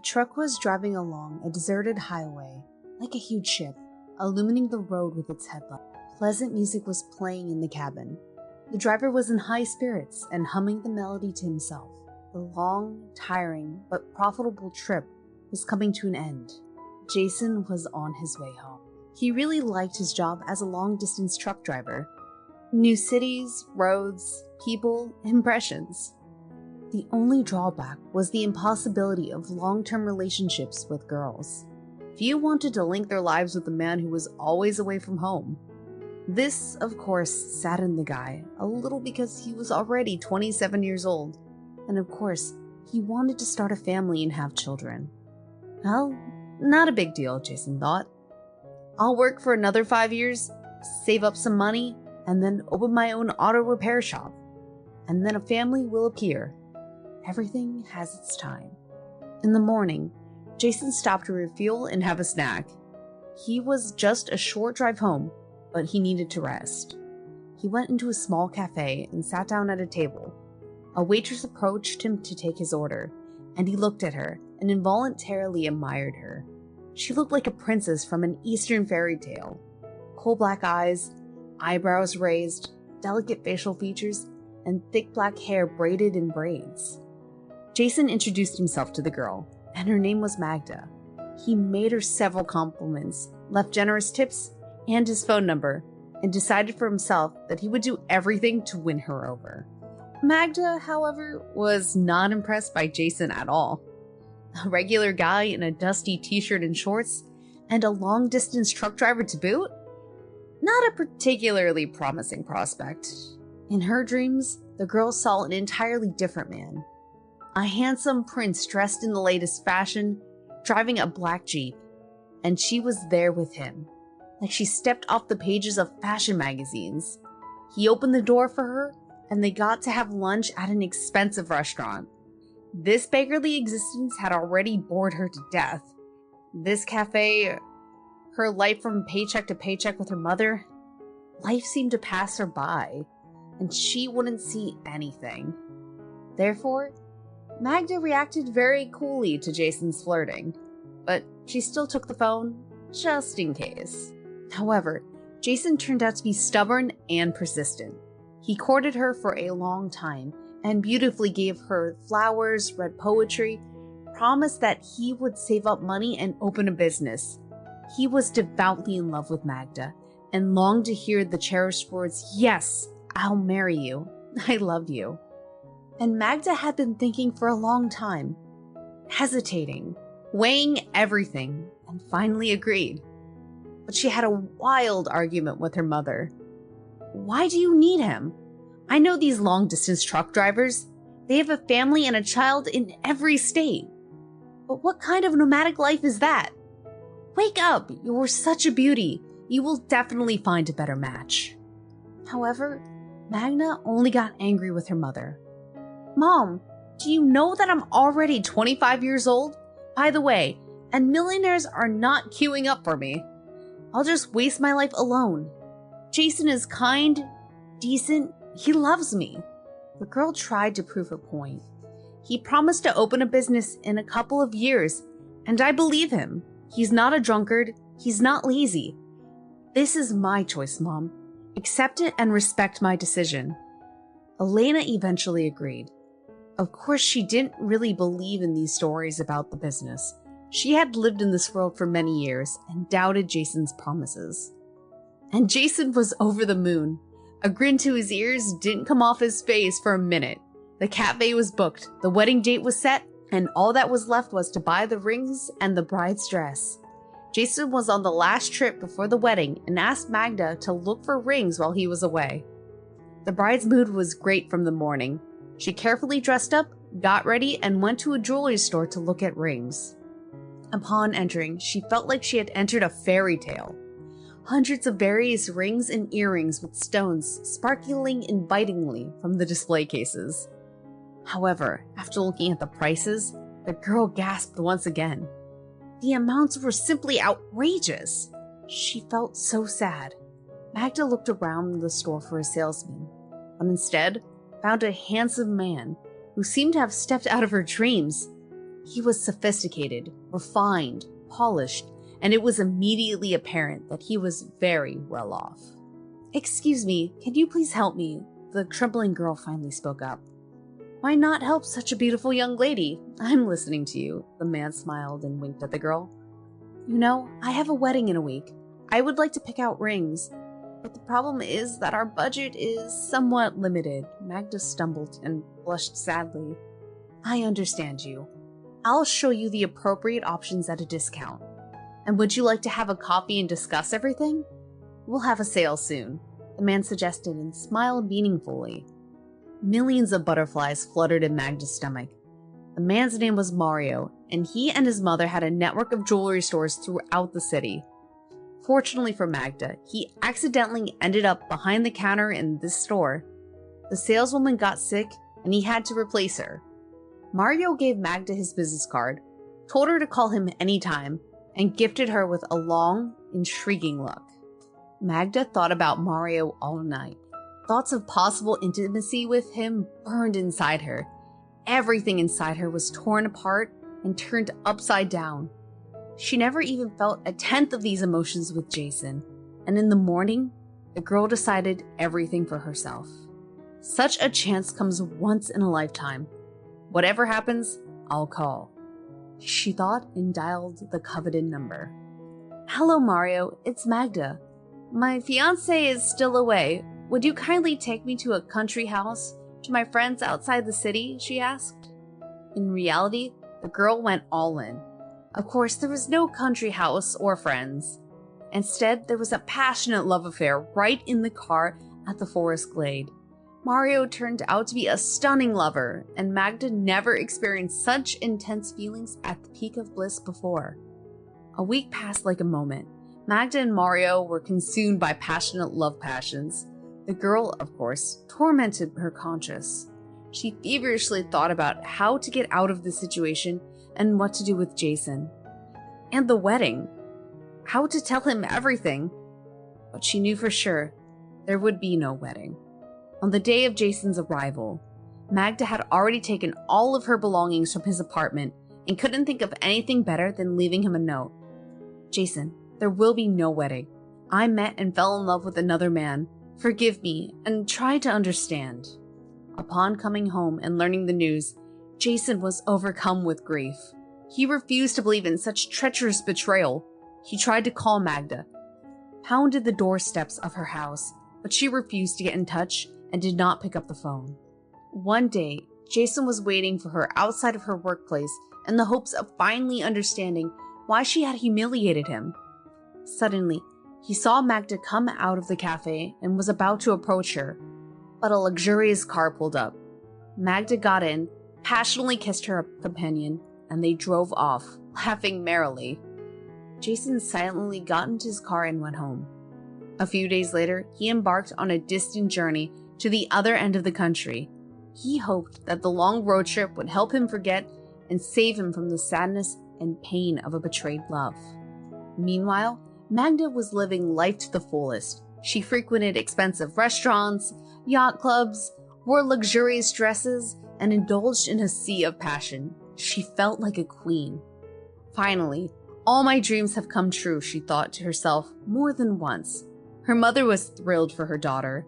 truck was driving along a deserted highway, like a huge ship, illumining the road with its headlight. Pleasant music was playing in the cabin. The driver was in high spirits and humming the melody to himself. The long, tiring, but profitable trip was coming to an end. Jason was on his way home. He really liked his job as a long-distance truck driver. New cities, roads, people, impressions. The only drawback was the impossibility of long-term relationships with girls. Few wanted to link their lives with a man who was always away from home. This, of course, saddened the guy a little because he was already 27 years old, and of course, he wanted to start a family and have children. Well, not a big deal, Jason thought. I'll work for another 5 years, save up some money, and then open my own auto repair shop. And then a family will appear. Everything has its time. In the morning, Jason stopped to refuel and have a snack. He was just a short drive home, but he needed to rest. He went into a small cafe and sat down at a table. A waitress approached him to take his order, and he looked at her and involuntarily admired her. She looked like a princess from an Eastern fairy tale. Coal black eyes, eyebrows raised, delicate facial features, and thick black hair braided in braids. Jason introduced himself to the girl, and her name was Magda. He made her several compliments, left generous tips, and his phone number, and decided for himself that he would do everything to win her over. Magda, however, was not impressed by Jason at all. A regular guy in a dusty t-shirt and shorts, and a long-distance truck driver to boot? Not a particularly promising prospect. In her dreams, the girl saw an entirely different man. A handsome prince dressed in the latest fashion, driving a black Jeep, and she was there with him, like she stepped off the pages of fashion magazines. He opened the door for her, and they got to have lunch at an expensive restaurant. This beggarly existence had already bored her to death. This cafe, her life from paycheck to paycheck with her mother, life seemed to pass her by, and she wouldn't see anything. Therefore, Magda reacted very coolly to Jason's flirting, but she still took the phone, just in case. However, Jason turned out to be stubborn and persistent. He courted her for a long time, and beautifully gave her flowers, read poetry, promised that he would save up money and open a business. He was devoutly in love with Magda, and longed to hear the cherished words, "Yes, I'll marry you. I love you." And Magda had been thinking for a long time, hesitating, weighing everything, and finally agreed. But she had a wild argument with her mother. "Why do you need him? I know these long-distance truck drivers. They have a family and a child in every state. But what kind of nomadic life is that? Wake up! You're such a beauty. You will definitely find a better match." However, Magda only got angry with her mother. "Mom, do you know that I'm already 25 years old? By the way, and millionaires are not queuing up for me. I'll just waste my life alone. Jason is kind, decent, he loves me." The girl tried to prove her point. "He promised to open a business in a couple of years, and I believe him. He's not a drunkard, he's not lazy. This is my choice, Mom. Accept it and respect my decision." Elena eventually agreed. Of course, she didn't really believe in these stories about the business. She had lived in this world for many years and doubted Jason's promises. And Jason was over the moon. A grin to his ears didn't come off his face for a minute. The cafe was booked, the wedding date was set, and all that was left was to buy the rings and the bride's dress. Jason was on the last trip before the wedding and asked Magda to look for rings while he was away. The bride's mood was great from the morning. She carefully dressed up, got ready, and went to a jewelry store to look at rings. Upon entering, she felt like she had entered a fairy tale. Hundreds of various rings and earrings with stones sparkling invitingly from the display cases. However, after looking at the prices, the girl gasped once again. The amounts were simply outrageous. She felt so sad. Magda looked around the store for a salesman, but instead found a handsome man who seemed to have stepped out of her dreams. He was sophisticated, refined, polished, and it was immediately apparent that he was very well off. "Excuse me, can you please help me?" The trembling girl finally spoke up. "Why not help such a beautiful young lady? I'm listening to you." The man smiled and winked at the girl. "You know, I have a wedding in a week. I would like to pick out rings, but the problem is that our budget is somewhat limited." Magda stumbled and blushed sadly. "I understand you. I'll show you the appropriate options at a discount. And would you like to have a coffee and discuss everything? We'll have a sale soon," the man suggested and smiled meaningfully. Millions of butterflies fluttered in Magda's stomach. The man's name was Mario, and he and his mother had a network of jewelry stores throughout the city. Fortunately for Magda, he accidentally ended up behind the counter in this store. The saleswoman got sick, and he had to replace her. Mario gave Magda his business card, told her to call him anytime, and gifted her with a long, intriguing look. Magda thought about Mario all night. Thoughts of possible intimacy with him burned inside her. Everything inside her was torn apart and turned upside down. She never even felt a tenth of these emotions with Jason, and in the morning, the girl decided everything for herself. Such a chance comes once in a lifetime. Whatever happens, I'll call, she thought, and dialed the coveted number. "Hello, Mario, it's Magda. My fiancé is still away. Would you kindly take me to a country house, to my friends outside the city?" she asked. In reality, the girl went all in. Of course, there was no country house or friends. Instead, there was a passionate love affair right in the car at the forest glade. Mario turned out to be a stunning lover, and Magda never experienced such intense feelings at the peak of bliss before. A week passed like a moment. Magda and Mario were consumed by passionate love passions. The girl, of course, tormented her conscience. She feverishly thought about how to get out of the situation and what to do with Jason. And the wedding. How to tell him everything. But she knew for sure there would be no wedding. On the day of Jason's arrival, Magda had already taken all of her belongings from his apartment and couldn't think of anything better than leaving him a note. "Jason, there will be no wedding. I met and fell in love with another man. Forgive me and try to understand." Upon coming home and learning the news, Jason was overcome with grief. He refused to believe in such treacherous betrayal. He tried to call Magda, pounded the doorsteps of her house, but she refused to get in touch and did not pick up the phone. One day, Jason was waiting for her outside of her workplace in the hopes of finally understanding why she had humiliated him. Suddenly, he saw Magda come out of the cafe and was about to approach her, but a luxurious car pulled up. Magda got in, passionately kissed her companion, and they drove off, laughing merrily. Jason silently got into his car and went home. A few days later, he embarked on a distant journey to the other end of the country. He hoped that the long road trip would help him forget and save him from the sadness and pain of a betrayed love. Meanwhile, Magda was living life to the fullest. She frequented expensive restaurants, yacht clubs, wore luxurious dresses, and indulged in a sea of passion. She felt like a queen. Finally, all my dreams have come true, she thought to herself more than once. Her mother was thrilled for her daughter.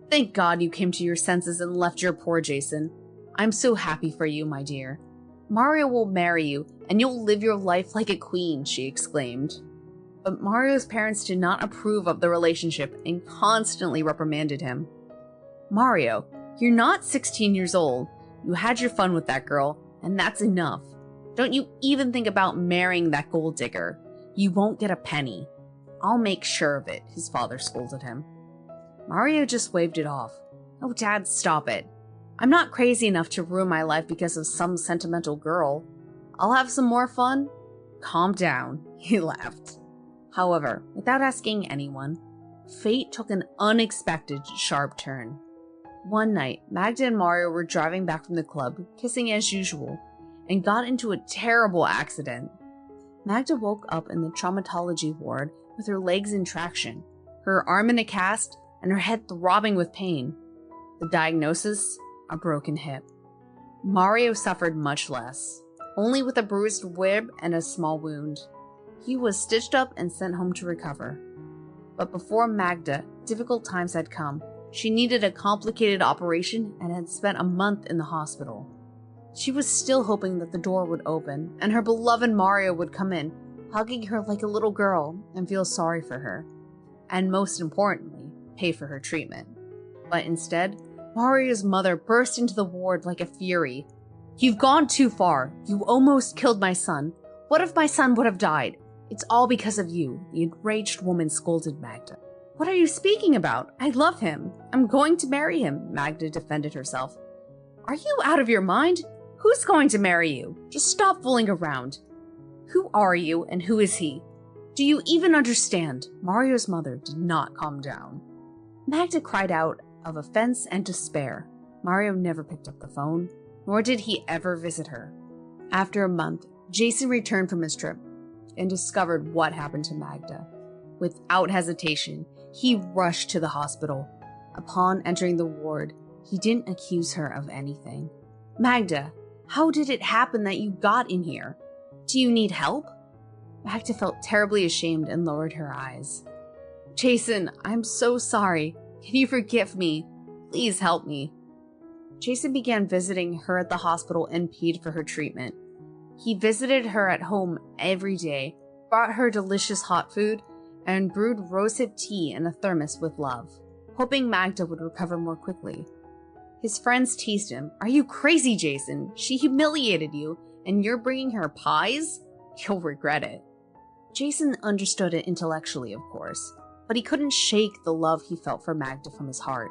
"Thank God you came to your senses and left your poor Jason. I'm so happy for you, my dear. Mario will marry you, and you'll live your life like a queen," she exclaimed. But Mario's parents did not approve of the relationship and constantly reprimanded him. "Mario, you're not 16 years old. You had your fun with that girl, and that's enough. Don't you even think about marrying that gold digger. You won't get a penny. I'll make sure of it," his father scolded him. Mario just waved it off. "Oh, Dad, stop it. I'm not crazy enough to ruin my life because of some sentimental girl. I'll have some more fun. Calm down," he laughed. However, without asking anyone, fate took an unexpected sharp turn. One night, Magda and Mario were driving back from the club, kissing as usual, and got into a terrible accident. Magda woke up in the traumatology ward with her legs in traction, her arm in a cast, and her head throbbing with pain. The diagnosis? A broken hip. Mario suffered much less. only with a bruised rib and a small wound. He was stitched up and sent home to recover. But before Magda, difficult times had come. She needed a complicated operation and had spent a month in the hospital. She was still hoping that the door would open and her beloved Mario would come in, hugging her like a little girl and feel sorry for her. And most importantly, pay for her treatment. But instead, Mario's mother burst into the ward like a fury. "You've gone too far. You almost killed my son. What if my son would have died? It's all because of you," the enraged woman scolded Magda. "What are you speaking about? I love him. I'm going to marry him," Magda defended herself. "Are you out of your mind? Who's going to marry you? Just stop fooling around. Who are you and who is he? Do you even understand?" Mario's mother did not calm down. Magda cried out of offense and despair. Mario never picked up the phone, nor did he ever visit her. After a month, Jason returned from his trip and discovered what happened to Magda. Without hesitation, he rushed to the hospital. Upon entering the ward, he didn't accuse her of anything. "Magda, how did it happen that you got in here? Do you need help?" Magda felt terribly ashamed and lowered her eyes. "Jason, I'm so sorry. Can you forgive me? Please help me." Jason began visiting her at the hospital and paid for her treatment. He visited her at home every day, brought her delicious hot food, and brewed rosehip tea in a thermos with love, hoping Magda would recover more quickly. His friends teased him. "Are you crazy, Jason? She humiliated you, and you're bringing her pies? You'll regret it." Jason understood it intellectually, of course, but he couldn't shake the love he felt for Magda from his heart.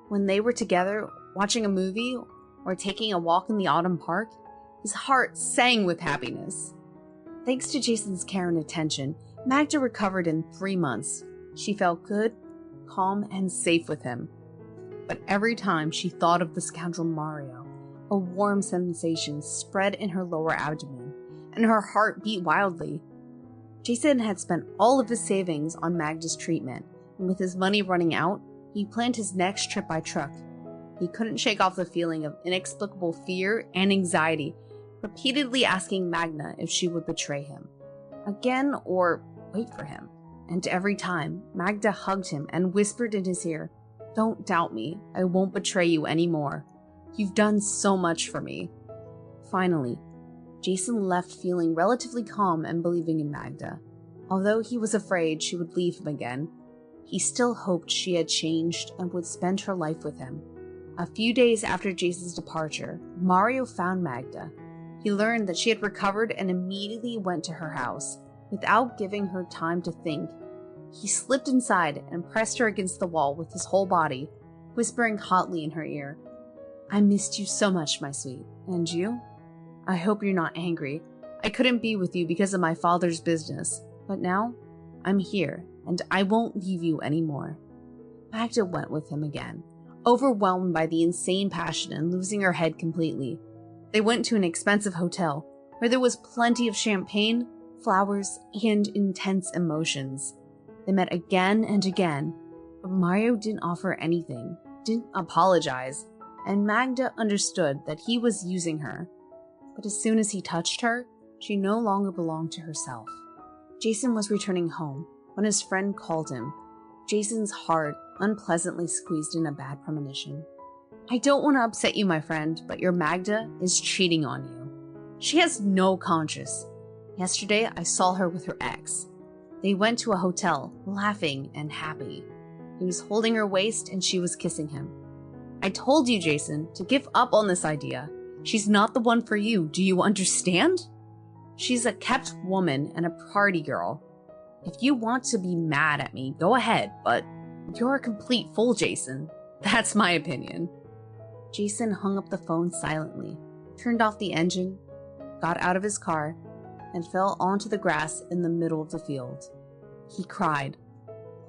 When they were together, watching a movie or taking a walk in the autumn park, his heart sang with happiness. Thanks to Jason's care and attention, Magda recovered in 3 months. She felt good, calm, and safe with him. But every time she thought of the scoundrel Mario, a warm sensation spread in her lower abdomen, and her heart beat wildly. Jason had spent all of his savings on Magda's treatment, and with his money running out, he planned his next trip by truck. He couldn't shake off the feeling of inexplicable fear and anxiety, repeatedly asking Magda if she would betray him again or wait for him. And every time, Magda hugged him and whispered in his ear, "Don't doubt me. I won't betray you anymore. You've done so much for me." Finally, Jason left feeling relatively calm and believing in Magda. Although he was afraid she would leave him again, he still hoped she had changed and would spend her life with him. A few days after Jason's departure, Mario found Magda. He learned that she had recovered and immediately went to her house. Without giving her time to think, he slipped inside and pressed her against the wall with his whole body, whispering hotly in her ear, "I missed you so much, my sweet. And you? I hope you're not angry. I couldn't be with you because of my father's business, but now I'm here, and I won't leave you anymore." Magda went with him again, overwhelmed by the insane passion and losing her head completely. They went to an expensive hotel, where there was plenty of champagne, flowers, and intense emotions. They met again and again, but Mario didn't offer anything, didn't apologize, and Magda understood that he was using her. But as soon as he touched her, she no longer belonged to herself. Jason was returning home when his friend called him. Jason's heart unpleasantly squeezed in a bad premonition. "I don't want to upset you, my friend, but your Magda is cheating on you. She has no conscience. Yesterday, I saw her with her ex. They went to a hotel, laughing and happy. He was holding her waist and she was kissing him. I told you, Jason, to give up on this idea. She's not the one for you, do you understand? She's a kept woman and a party girl. If you want to be mad at me, go ahead, but you're a complete fool, Jason. That's my opinion." Jason hung up the phone silently, turned off the engine, got out of his car, and fell onto the grass in the middle of the field. He cried,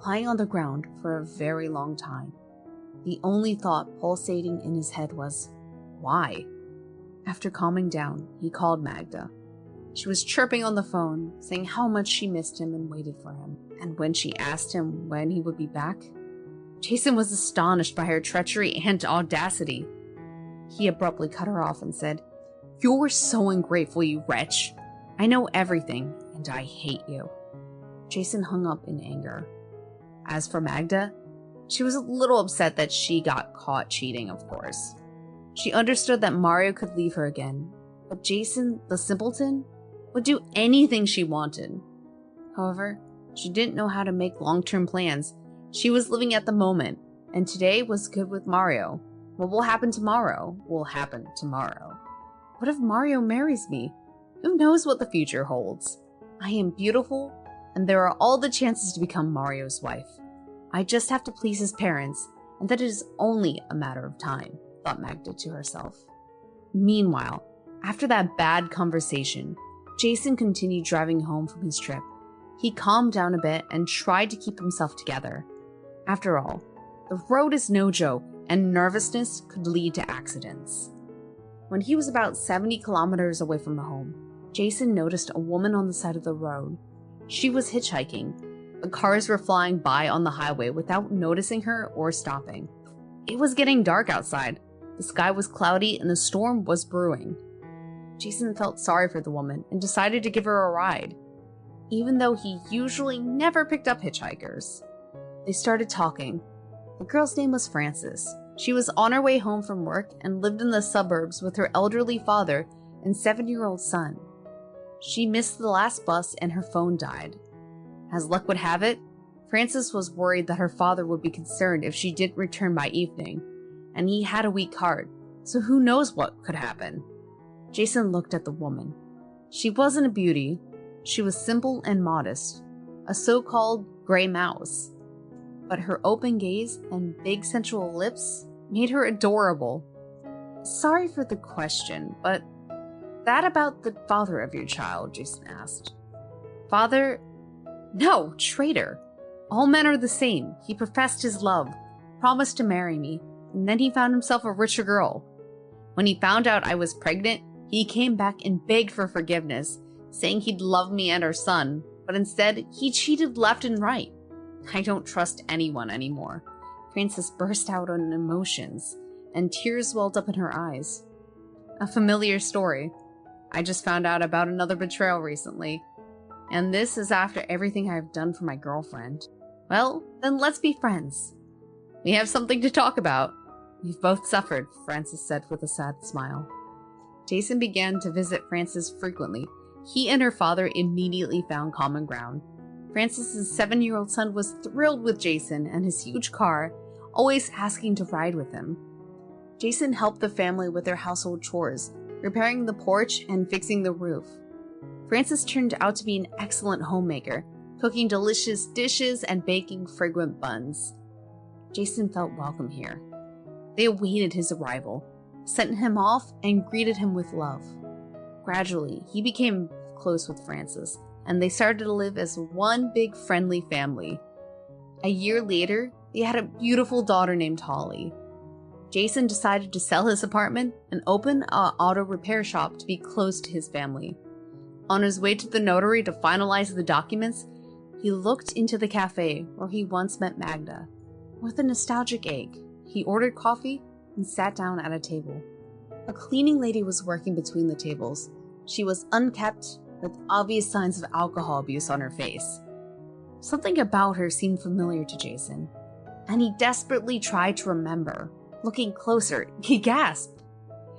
lying on the ground for a very long time. The only thought pulsating in his head was, why? After calming down, he called Magda. She was chirping on the phone, saying how much she missed him and waited for him. And when she asked him when he would be back, Jason was astonished by her treachery and audacity. He abruptly cut her off and said, You're so ungrateful, you wretch. I know everything, and I hate you. Jason hung up in anger. As for Magda, she was a little upset that she got caught cheating, of course. She understood that Mario could leave her again, but Jason, the simpleton, would do anything she wanted. However, she didn't know how to make long-term plans. She was living at the moment, and today was good with Mario. What will happen tomorrow will happen tomorrow. What if Mario marries me? Who knows what the future holds? I am beautiful, and there are all the chances to become Mario's wife. I just have to please his parents, and that it is only a matter of time, thought Magda to herself. Meanwhile, after that bad conversation, Jason continued driving home from his trip. He calmed down a bit and tried to keep himself together. After all, the road is no joke, and nervousness could lead to accidents. When he was about 70 kilometers away from home, Jason noticed a woman on the side of the road. She was hitchhiking. The cars were flying by on the highway without noticing her or stopping. It was getting dark outside. The sky was cloudy and the storm was brewing. Jason felt sorry for the woman and decided to give her a ride, even though he usually never picked up hitchhikers. They started talking. The girl's name was Frances. She was on her way home from work and lived in the suburbs with her elderly father and 7-year-old son. She missed the last bus and her phone died. As luck would have it, Frances was worried that her father would be concerned if she didn't return by evening, and he had a weak heart, so who knows what could happen. Jason looked at the woman. She wasn't a beauty. She was simple and modest, a so-called gray mouse. But her open gaze and big sensual lips made her adorable. Sorry for the question, but that about the father of your child, Jason asked. Father? No, traitor. All men are the same. He professed his love, promised to marry me, and then he found himself a richer girl. When he found out I was pregnant, he came back and begged for forgiveness, saying he'd love me and our son, but instead, he cheated left and right. I don't trust anyone anymore. Frances burst out in emotions, and tears welled up in her eyes. A familiar story. I just found out about another betrayal recently, and this is after everything I've done for my girlfriend. Well, then let's be friends. We have something to talk about. We've both suffered, Frances said with a sad smile. Jason began to visit Frances frequently. He and her father immediately found common ground. Frances's 7-year-old son was thrilled with Jason and his huge car, always asking to ride with him. Jason helped the family with their household chores, repairing the porch and fixing the roof. Frances turned out to be an excellent homemaker, cooking delicious dishes and baking fragrant buns. Jason felt welcome here. They awaited his arrival, sent him off, and greeted him with love. Gradually, he became close with Frances, and they started to live as one big friendly family. A year later, they had a beautiful daughter named Holly. Jason decided to sell his apartment and open an auto repair shop to be close to his family. On his way to the notary to finalize the documents, he looked into the cafe where he once met Magda. With a nostalgic ache, he ordered coffee and sat down at a table. A cleaning lady was working between the tables. She was unkempt, with obvious signs of alcohol abuse on her face. Something about her seemed familiar to Jason, and he desperately tried to remember. Looking closer, he gasped.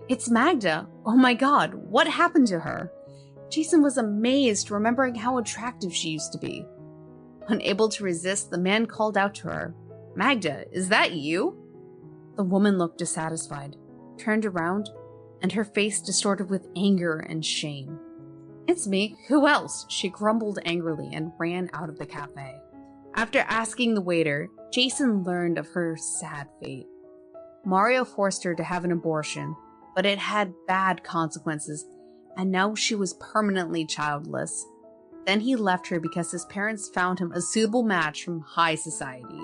It's Magda! Oh my god, what happened to her? Jason was amazed, remembering how attractive she used to be. Unable to resist, the man called out to her, Magda, is that you? The woman looked dissatisfied, turned around, and her face distorted with anger and shame. It's me, who else? She grumbled angrily and ran out of the cafe. After asking the waiter, Jason learned of her sad fate. Mario forced her to have an abortion, but it had bad consequences, and now she was permanently childless. Then he left her because his parents found him a suitable match from high society.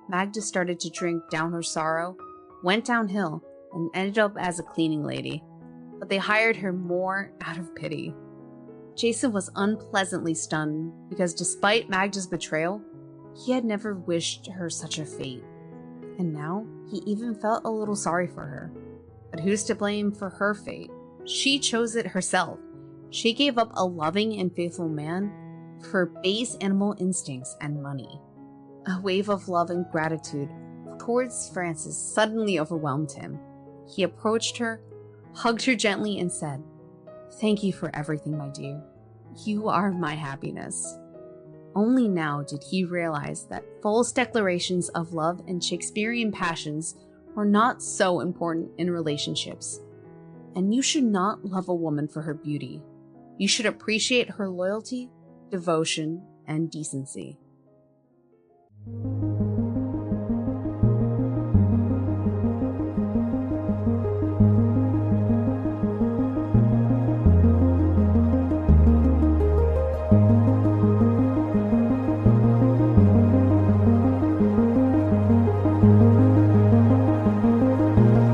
Magda started to drink down her sorrow, went downhill, and ended up as a cleaning lady, but they hired her more out of pity. Jason was unpleasantly stunned because despite Magda's betrayal, he had never wished her such a fate. And now, he even felt a little sorry for her. But who's to blame for her fate? She chose it herself. She gave up a loving and faithful man for base animal instincts and money. A wave of love and gratitude towards Frances suddenly overwhelmed him. He approached her, hugged her gently, and said, "Thank you for everything, my dear. You are my happiness." Only now did he realize that false declarations of love and Shakespearean passions were not so important in relationships. And you should not love a woman for her beauty. You should appreciate her loyalty, devotion, and decency.